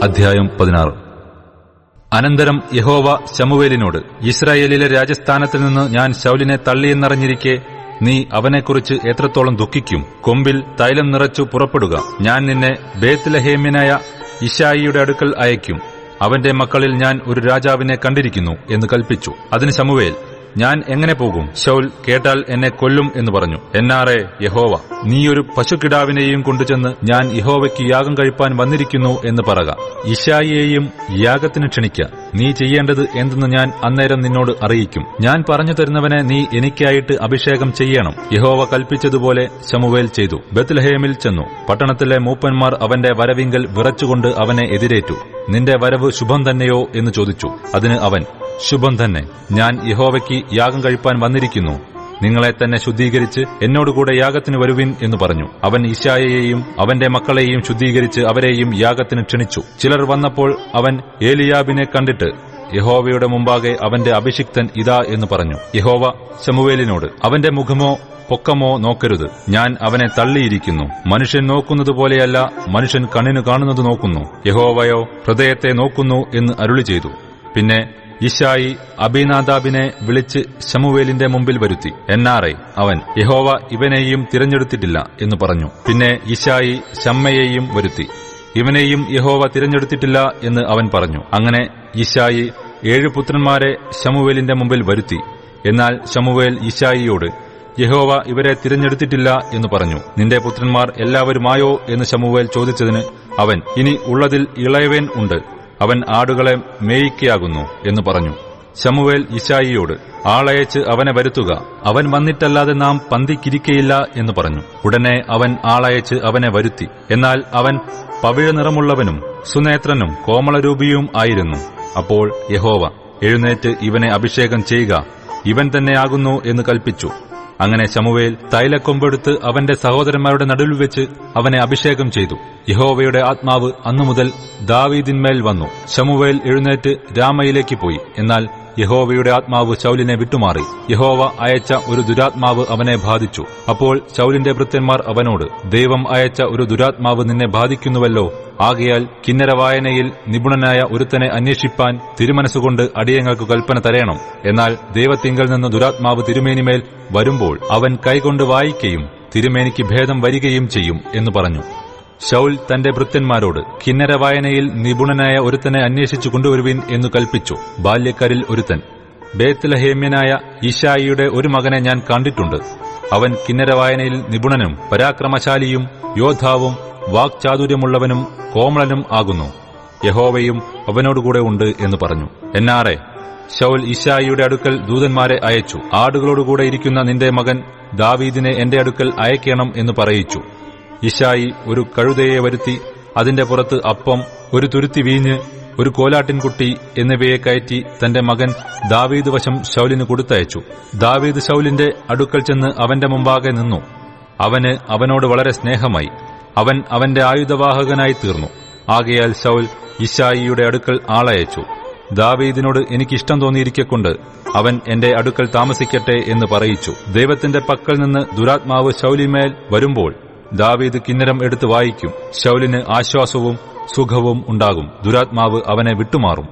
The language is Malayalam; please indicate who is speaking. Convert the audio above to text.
Speaker 1: അധ്യായം 16. അനന്തരം യഹോവ ശമൂവേലിനോട്, ഇസ്രായേലിലെ രാജസ്ഥാനത്തിൽ നിന്ന് ഞാൻ ശൌലിനെ തള്ളിയെന്നറിഞ്ഞിരിക്കെ നീ അവനെക്കുറിച്ച് എത്രത്തോളം ദുഃഖിക്കും? കൊമ്പിൽ തൈലം നിറച്ചു പുറപ്പെടുക. ഞാൻ നിന്നെ ബേത്ത്ലഹേമ്യനായ യിശ്ശായിയുടെ അടുക്കൽ അയക്കും. അവന്റെ മക്കളിൽ ഞാൻ ഒരു രാജാവിനെ കണ്ടിരിക്കുന്നു എന്ന് കൽപ്പിച്ചു. അതിന് ശമൂവേൽ, ഞാൻ എങ്ങനെ പോകും? ശൌൽ കേട്ടാൽ എന്നെ കൊല്ലും എന്ന് പറഞ്ഞു. എന്നാറെ യഹോവ, നീയൊരു പശുക്കിടാവിനെയും കൊണ്ടുചെന്ന് ഞാൻ യഹോവയ്ക്ക് യാഗം കഴിപ്പാൻ വന്നിരിക്കുന്നു എന്ന് പറക. യിശ്ശായിയെയും യാഗത്തിന് ക്ഷണിക്ക. നീ ചെയ്യേണ്ടത് എന്തെന്ന് ഞാൻ അന്നേരം നിന്നോട് അറിയിക്കും. ഞാൻ പറഞ്ഞു തരുന്നവനെ നീ എനിക്കായിട്ട് അഭിഷേകം ചെയ്യണം. യഹോവ കൽപ്പിച്ചതുപോലെ ശമൂവേൽ ചെയ്തു. ബേത്ത്ലഹേമിൽ ചെന്നു. പട്ടണത്തിലെ മൂപ്പന്മാർ അവന്റെ വരവിങ്കൽ വിറച്ചുകൊണ്ട് അവനെ എതിരേറ്റു. നിന്റെ വരവ് ശുഭം തന്നെയോ എന്ന് ചോദിച്ചു. അതിന് അവൻ, ശുഭം തന്നെ. ഞാൻ യഹോവയ്ക്ക് യാഗം കഴിപ്പാൻ വന്നിരിക്കുന്നു. നിങ്ങളെ തന്നെ ശുദ്ധീകരിച്ച് എന്നോടുകൂടെ യാഗത്തിന് വരുവിൻ എന്ന് പറഞ്ഞു. അവൻ യിശ്ശായിയെയും അവന്റെ മക്കളെയും ശുദ്ധീകരിച്ച് അവരെയും യാഗത്തിന് ക്ഷണിച്ചു. ചിലർ വന്നപ്പോൾ അവൻ ഏലിയാബിനെ കണ്ടിട്ട്, യഹോവയുടെ മുമ്പാകെ അവന്റെ അഭിഷിക്തൻ ഇതാ എന്ന് പറഞ്ഞു. യഹോവ ശമൂവേലിനോട്, അവന്റെ മുഖമോ പൊക്കമോ നോക്കരുത്. ഞാൻ അവനെ തള്ളിയിരിക്കുന്നു. മനുഷ്യൻ നോക്കുന്നതുപോലെയല്ല, മനുഷ്യൻ കണ്ണിന് കാണുന്നത് നോക്കുന്നു. യഹോവയോ ഹൃദയത്തെ നോക്കുന്നു എന്ന് അരുളി ചെയ്തു. പിന്നെ യിശ്ശായി അബീനാദാബിനെ വിളിച്ച് ശമൂവേലിന്റെ മുമ്പിൽ വരുത്തി. എന്നാറെ അവൻ, യഹോവ ഇവനെയും തിരഞ്ഞെടുത്തിട്ടില്ല എന്ന് പറഞ്ഞു. പിന്നെ യിശ്ശായി ശമ്മയെയും വരുത്തി. ഇവനെയും യഹോവ തിരഞ്ഞെടുത്തിട്ടില്ല എന്ന് അവൻ പറഞ്ഞു. അങ്ങനെ യിശ്ശായി 7 പുത്രന്മാരെ ശമൂവേലിന്റെ മുമ്പിൽ വരുത്തി. എന്നാൽ ശമൂവേൽ യിശ്ശായിയോട്, യഹോവ ഇവരെ തിരഞ്ഞെടുത്തിട്ടില്ല എന്ന് പറഞ്ഞു. നിന്റെ പുത്രന്മാർ എല്ലാവരുമായോ എന്ന് ശമൂവേൽ ചോദിച്ചതിന് അവൻ, ഇനി ഉള്ളതിൽ ഇളയവൻ ഉണ്ട്, അവൻ ആടുകളെ മേയിക്കയാകുന്നു എന്ന് പറഞ്ഞു. ശമൂവേൽ യിശ്ശായിയോട്, ആളയച്ച് അവനെ വരുത്തുക. അവൻ വന്നിട്ടല്ലാതെ നാം പന്തിക്കിരിക്കയില്ല എന്ന് പറഞ്ഞു. ഉടനെ അവൻ ആളയച്ച് അവനെ വരുത്തി. എന്നാൽ അവൻ പവിഴ നിറമുള്ളവനും സുനേത്രനും കോമളരൂപിയും ആയിരുന്നു. അപ്പോൾ യഹോവ, എഴുന്നേറ്റ് ഇവനെ അഭിഷേകം ചെയ്യുക, ഇവൻ തന്നെയാകുന്നു എന്ന് കൽപ്പിച്ചു. അങ്ങനെ ശമൂവേൽ തൈലക്കൊമ്പെടുത്ത് അവന്റെ സഹോദരന്മാരുടെ നടുവിൽ വെച്ച് അവനെ അഭിഷേകം ചെയ്തു. യഹോവയുടെ ആത്മാവ് അന്നുമുതൽ ദാവീദിന്മേൽ വന്നു. ശമൂവേൽ എഴുന്നേറ്റ് രാമയിലേക്ക് പോയി. എന്നാൽ യഹോവയുടെ ആത്മാവ് ശൌലിനെ വിട്ടുമാറി. യഹോവ അയച്ച ഒരു ദുരാത്മാവ് അവനെ ബാധിച്ചു. അപ്പോൾ ശൌലിന്റെ ഭൃത്യന്മാർ അവനോട്, ദൈവം അയച്ച ഒരു ദുരാത്മാവ് നിന്നെ ബാധിക്കുന്നുവല്ലോ. ആകയാൽ കിന്നരവായനയിൽ നിപുണനായ ഒരുത്തനെ അന്വേഷിപ്പാൻ തിരുമനസ്സുകൊണ്ട് അടിയങ്ങൾക്ക് കൽപ്പന തരേണം. എന്നാൽ ദൈവത്തിങ്കൽ നിന്ന് ദുരാത്മാവ് തിരുമേനിമേൽ വരുമ്പോൾ അവൻ കൈകൊണ്ട് വായിക്കുകയും തിരുമേനിക്ക് ഭേദം വരികയും ചെയ്യും എന്ന് പറഞ്ഞു. ശൌൽ തന്റെ ഭൃത്യന്മാരോട്, കിന്നരവായനയിൽ നിപുണനായ ഒരുത്തനെ അന്വേഷിച്ചു കൊണ്ടുവരുവിൻ എന്നു കൽപ്പിച്ചു. ബാല്യക്കാരിൽ ഒരുത്തൻ, ബേത്ത്ലഹേമ്യനായ യിശ്ശായിയുടെ ഒരു മകനെ ഞാൻ കണ്ടിട്ടുണ്ട്. അവൻ കിന്നരവായനയിൽ നിപുണനും പരാക്രമശാലിയും യോദ്ധാവും വാക്ചാതുര്യമുള്ളവനും കോമളനും ആകുന്നു. യഹോവയും അവനോടുകൂടെ ഉണ്ട് എന്ന് പറഞ്ഞു. എന്നാറെ ശൌൽ യിശ്ശായിയുടെ അടുക്കൽ ദൂതന്മാരെ അയച്ചു. ആടുകളോടുകൂടെ ഇരിക്കുന്ന നിന്റെ മകൻ ദാവീദിനെ എന്റെ അടുക്കൽ അയക്കണം എന്ന് പറയിച്ചു. യിശ്ശായി ഒരു കഴുതയെ വരുത്തി അതിന്റെ പുറത്ത് അപ്പം, ഒരു തുരുത്തി വീഞ്ഞ്, ഒരു കോലാട്ടിൻകുട്ടി എന്നിവയെ കയറ്റി തന്റെ മകൻ ദാവീദ് വശം ശൌലിന് കൊടുത്തയച്ചു. ദാവീദ് ശൌലിന്റെ അടുക്കൽ ചെന്ന് അവന്റെ മുമ്പാകെ നിന്നു. അവന് അവനോട് വളരെ സ്നേഹമായി. അവൻ അവന്റെ ആയുധവാഹകനായി തീർന്നു. ആകയാൽ ശൌൽ യിശ്ശായിയുടെ അടുക്കൽ ആളയച്ചു. ദാവീദിനോട് എനിക്കിഷ്ടം തോന്നിയിരിക്കൊണ്ട് അവൻ എന്റെ അടുക്കൽ താമസിക്കട്ടെ എന്ന് പറയിച്ചു. ദൈവത്തിന്റെ പക്കൽ നിന്ന് ദുരാത്മാവ് ശൌലിന്മേൽ വരുമ്പോൾ ദാവീദ് കിന്നരം എടുത്ത് വായിക്കും. ശൌലിന് ആശ്വാസവും സുഖവും ഉണ്ടാകും. ദുരാത്മാവ് അവനെ വിട്ടുമാറും.